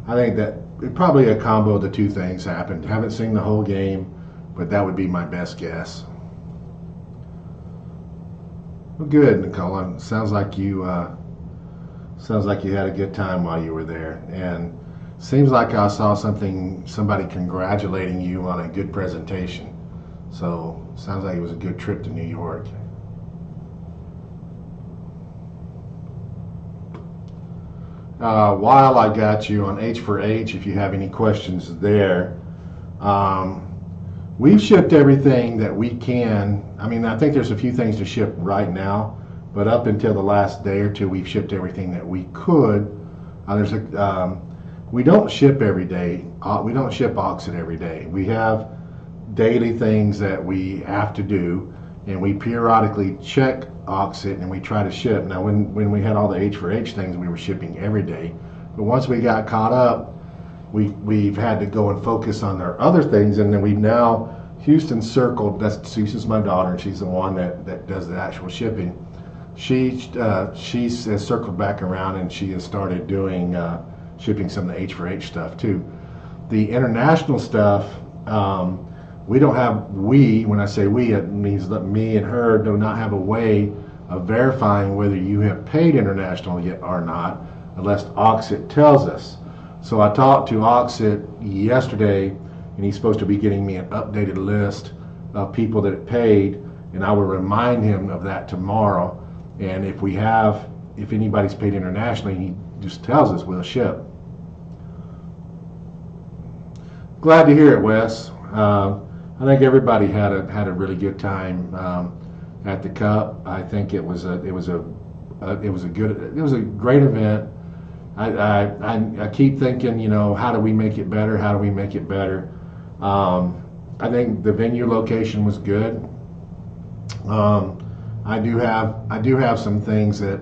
Speaker 1: I think that probably a combo of the 2 things happened. Haven't seen the whole game, but that would be my best guess. Well, good, Nicole. Sounds like you had a good time while you were there, and seems like I saw somebody congratulating you on a good presentation. So sounds like it was a good trip to New York. while I got you on H4H, if you have any questions there, um, we've shipped everything that we can. I mean, I think there's a few things to ship right now, but up until the last day or two, we've shipped everything that we could. We don't ship every day. We don't ship Auxxit every day. We have daily things that we have to do, and we periodically check Auxxit and we try to ship. Now, when we had all the H4H things, we were shipping every day. But once we got caught up, we've had to go and focus on our other things, and then we've now Houston circled. Houston's my daughter, and she's the one that does the actual shipping. She has circled back around, and she has started doing shipping some of the H4H stuff too. The international stuff, we don't have. When I say we, it means that me and her do not have a way of verifying whether you have paid international yet or not, unless Auxxit tells us. So I talked to Auxxit yesterday, and he's supposed to be getting me an updated list of people that paid, and I will remind him of that tomorrow. And if anybody's paid internationally, he just tells us, we'll ship. Glad to hear it, Wes. I think everybody had a really good time at the Cup. I think it was a great event. I keep thinking, how do we make it better? How do we make it better? I think the venue location was good. I do have some things that,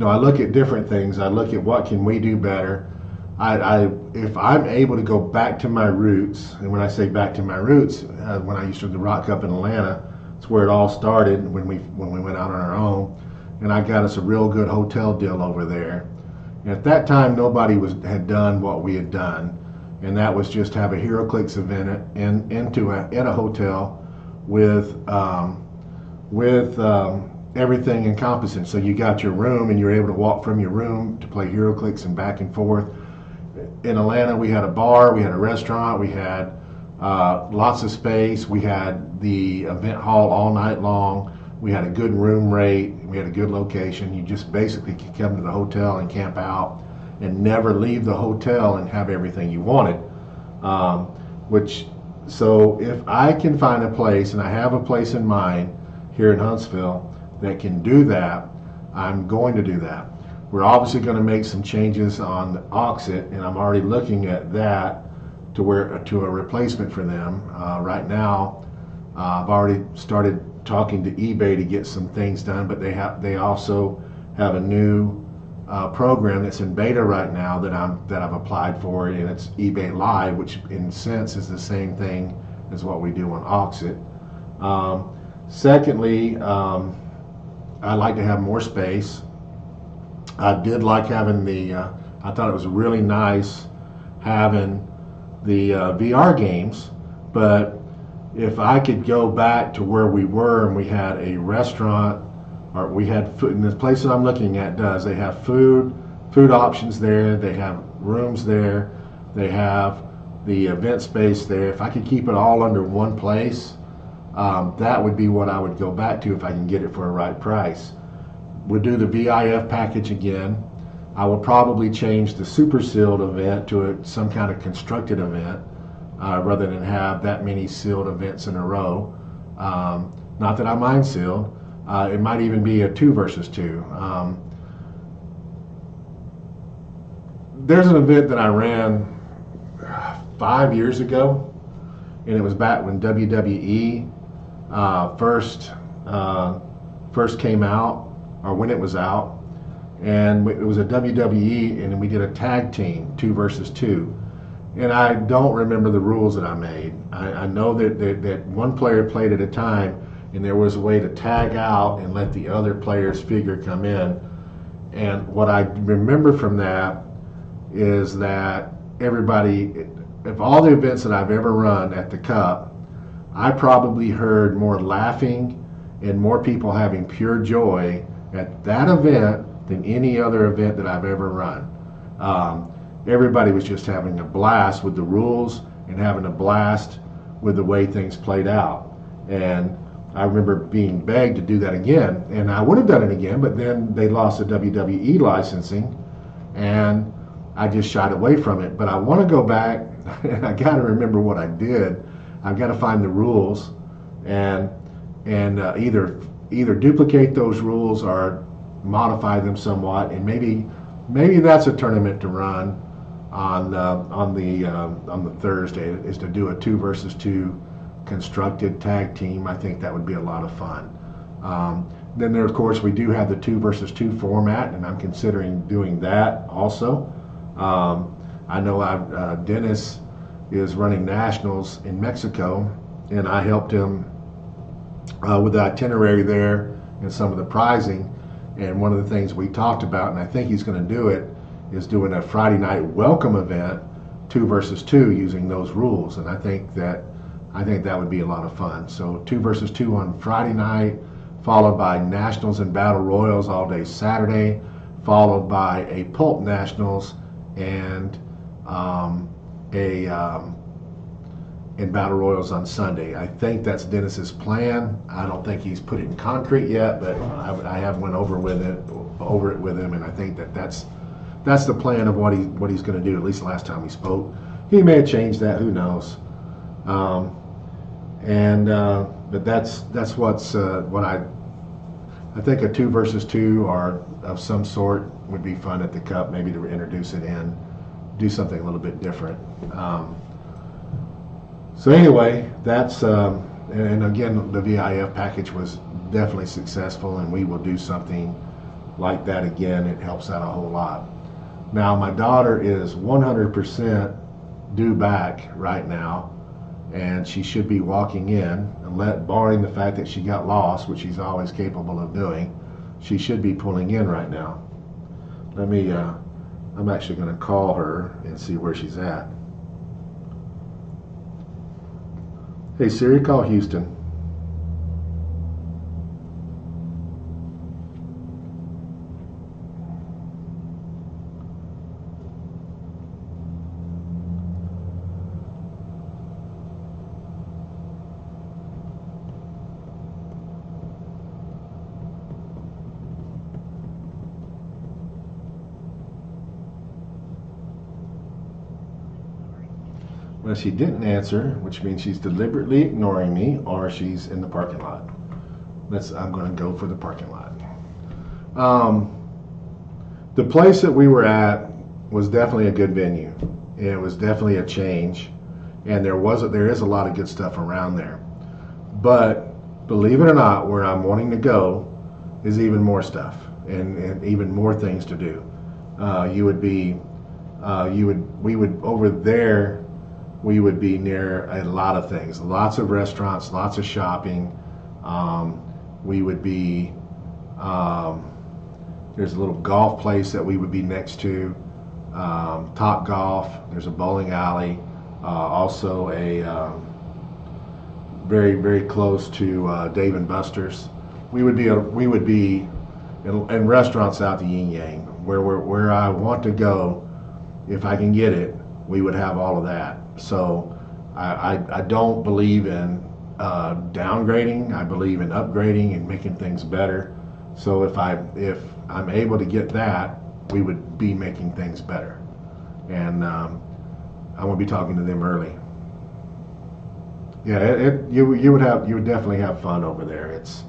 Speaker 1: I look at different things. I look at what can we do better. If I'm able to go back to my roots, and when I say back to my roots, when I used to do the Rock Cup in Atlanta, it's where it all started when we went out on our own, and I got us a real good hotel deal over there. And at that time, nobody had done what we had done, and that was just have a HeroClix event in a hotel with everything encompassing. So you got your room, and you're able to walk from your room to play HeroClix and back and forth. In Atlanta, we had a bar, we had a restaurant, we had lots of space, we had the event hall all night long, we had a good room rate, we had a good location. You just basically could come to the hotel and camp out and never leave the hotel and have everything you wanted. So if I can find a place, and I have a place in mind here in Huntsville that can do that, I'm going to do that. We're obviously going to make some changes on Auxxit, and I'm already looking at that to a replacement for them. Right now, I've already started talking to eBay to get some things done, but they also have a new program that's in beta right now that I've applied for, and it's eBay Live, which in a sense is the same thing as what we do on Auxxit. Secondly, I'd like to have more space. I did like having I thought it was really nice having the VR games, but if I could go back to where we were and we had a restaurant, or we had food, and the place that I'm looking at they have food options there, they have rooms there, they have the event space there. If I could keep it all under one place, that would be what I would go back to if I can get it for a right price. We'll do the VIF package again. I will probably change the super sealed event to some kind of constructed event, rather than have that many sealed events in a row. Not that I mind sealed. It might even be a 2 versus 2. There's an event that I ran 5 years ago, and it was back when WWE first came out, or when it was out, and it was a WWE, and we did a tag team 2 versus 2, and I don't remember the rules that I made. I know that one player played at a time, and there was a way to tag out and let the other player's figure come in. And what I remember from that is that everybody, of all the events that I've ever run at the Cup, I probably heard more laughing and more people having pure joy at that event than any other event that I've ever run. Everybody was just having a blast with the rules and having a blast with the way things played out. And I remember being begged to do that again, and I would have done it again, but then they lost the WWE licensing, and I just shied away from it. But I want to go back, and I got to remember what I did. I've got to find the rules, and either duplicate those rules or modify them somewhat, and maybe that's a tournament to run on the Thursday, is to do a 2 versus 2 constructed tag team. I think that would be a lot of fun. Then there, of course, we do have the 2 versus 2 format, and I'm considering doing that also. I know Dennis is running nationals in Mexico, and I helped him with the itinerary there and some of the prizing. And one of the things we talked about, and I think he's going to do it, is doing a Friday night welcome event, 2 versus 2, using those rules. And I think that would be a lot of fun. So 2 versus 2 on Friday night, followed by Nationals and Battle Royals all day Saturday, followed by a Pulp Nationals and and Battle Royals on Sunday. I think that's Dennis's plan. I don't think he's put it in concrete yet, but I have went over it with him, and I think that's the plan of what he's going to do. At least last time he spoke, he may have changed that. Who knows? But that's what I think a 2 versus 2 or of some sort would be fun at the Cup, maybe to introduce it in, do something a little bit different. So anyway, that's and again, the VIF package was definitely successful, and we will do something like that again. It helps out a whole lot. Now my daughter is 100% due back right now, and she should be walking in, barring the fact that she got lost, which she's always capable of doing. She should be pulling in right now. Let me, I'm actually going to call her and see where she's at. Hey Siri, call Houston. Well, she didn't answer, which means she's deliberately ignoring me, or she's in the parking lot. I'm going to go for the parking lot. The place that we were at was definitely a good venue. It was definitely a change, and there is a lot of good stuff around there. But believe it or not, where I'm wanting to go is even more stuff and even more things to do. Over there. We would be near a lot of things, lots of restaurants, lots of shopping. We would be, there's a little golf place that we would be next to, Top Golf. There's a bowling alley, also a very, very close to Dave & Buster's. We would be in restaurants out to Yin Yang, where I want to go. If I can get it, we would have all of that. So I don't believe in downgrading. I believe in upgrading and making things better. So if I'm able to get that, we would be making things better. And I want to be talking to them early. Yeah, you would definitely have fun over there. It's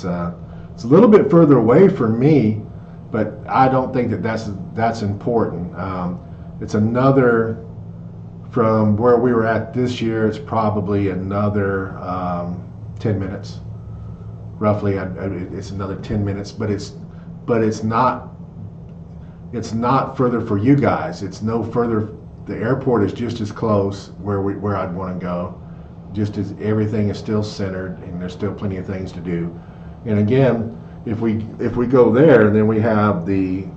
Speaker 1: a little bit further away from me, but I don't think that's important. It's another. From where we were at this year, it's probably another 10 minutes, roughly. It's another 10 minutes, but it's not further for you guys. It's no further. The airport is just as close where I'd want to go, just as everything is still centered, and there's still plenty of things to do. And again, if we go there, then we have the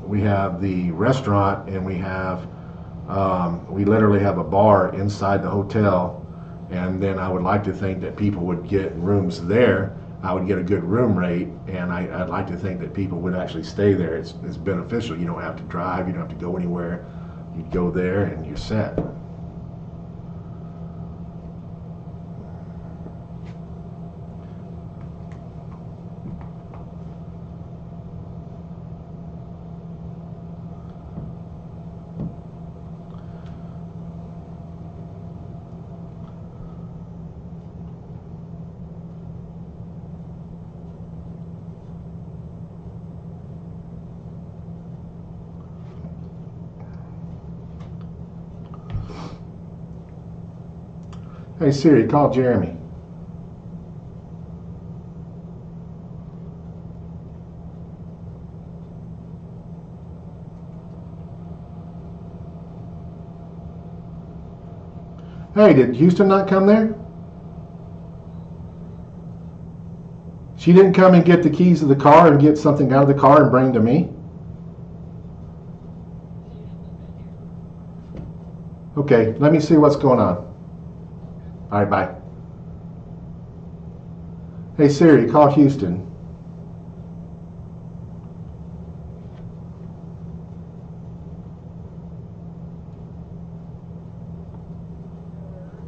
Speaker 1: restaurant, and we literally have a bar inside the hotel, and then I would like to think that people would get rooms there. I would get a good room rate, and I'd like to think that people would actually stay there. It's beneficial. You don't have to drive. You don't have to go anywhere. You go there and you're set. Hey Siri, call Jeremy. Hey, did Houston not come there? She didn't come and get the keys of the car and get something out of the car and bring to me? Okay, let me see what's going on. All right, bye. Hey Siri, call Houston.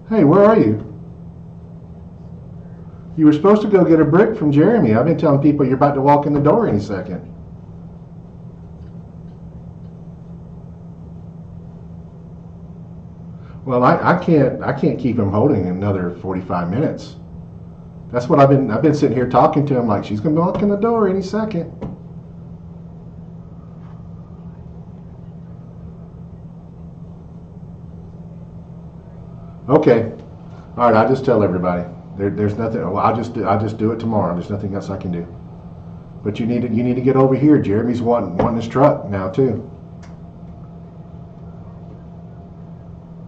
Speaker 1: Hey, where are you? You were supposed to go get a brick from Jeremy. I've been telling people you're about to walk in the door any second. Well, I can't keep him holding another 45 minutes. That's what I've been sitting here talking to him like she's gonna walk in the door any second. Okay. All right, I'll just tell everybody. There's nothing. Well, I'll just do it tomorrow. There's nothing else I can do. But you need to get over here. Jeremy's wanting his truck now too.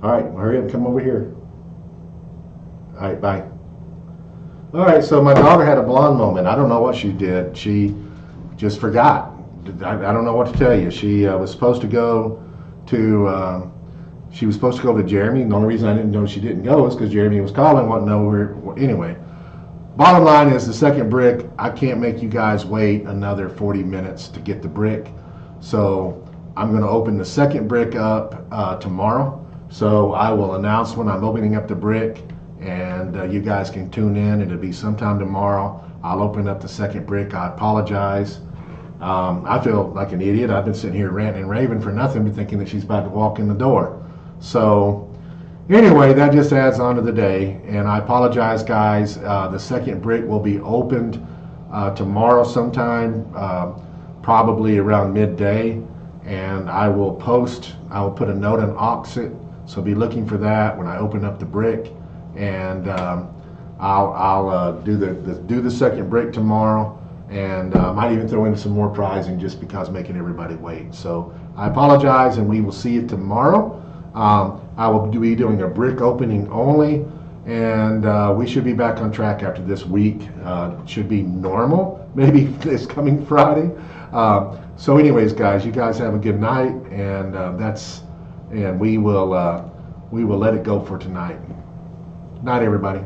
Speaker 1: All right, hurry up and come over here. All right, bye. All right, so my daughter had a blonde moment. I don't know what she did. She just forgot. I don't know what to tell you. She was supposed to go to. She was supposed to go to Jeremy. The only reason I didn't know she didn't go is because Jeremy was calling, wanting to know where. Anyway, bottom line is the second brick. I can't make you guys wait another 40 minutes to get the brick. So I'm going to open the second brick up tomorrow. So I will announce when I'm opening up the brick, and you guys can tune in. It'll be sometime tomorrow. I'll open up the second brick. I apologize. I feel like an idiot. I've been sitting here ranting and raving for nothing, but thinking that she's about to walk in the door. So anyway, that just adds on to the day, and I apologize, guys. The second brick will be opened tomorrow sometime, probably around midday, and I will put a note on Auxxit, so be looking for that when I open up the brick, and I'll do the second brick tomorrow, and might even throw in some more pricing just because making everybody wait. So I apologize, and we will see you tomorrow. I will be doing a brick opening only, and we should be back on track after this week. Should be normal, maybe this coming Friday. So anyways, guys, you guys have a good night, and we will let it go for tonight. Night, everybody.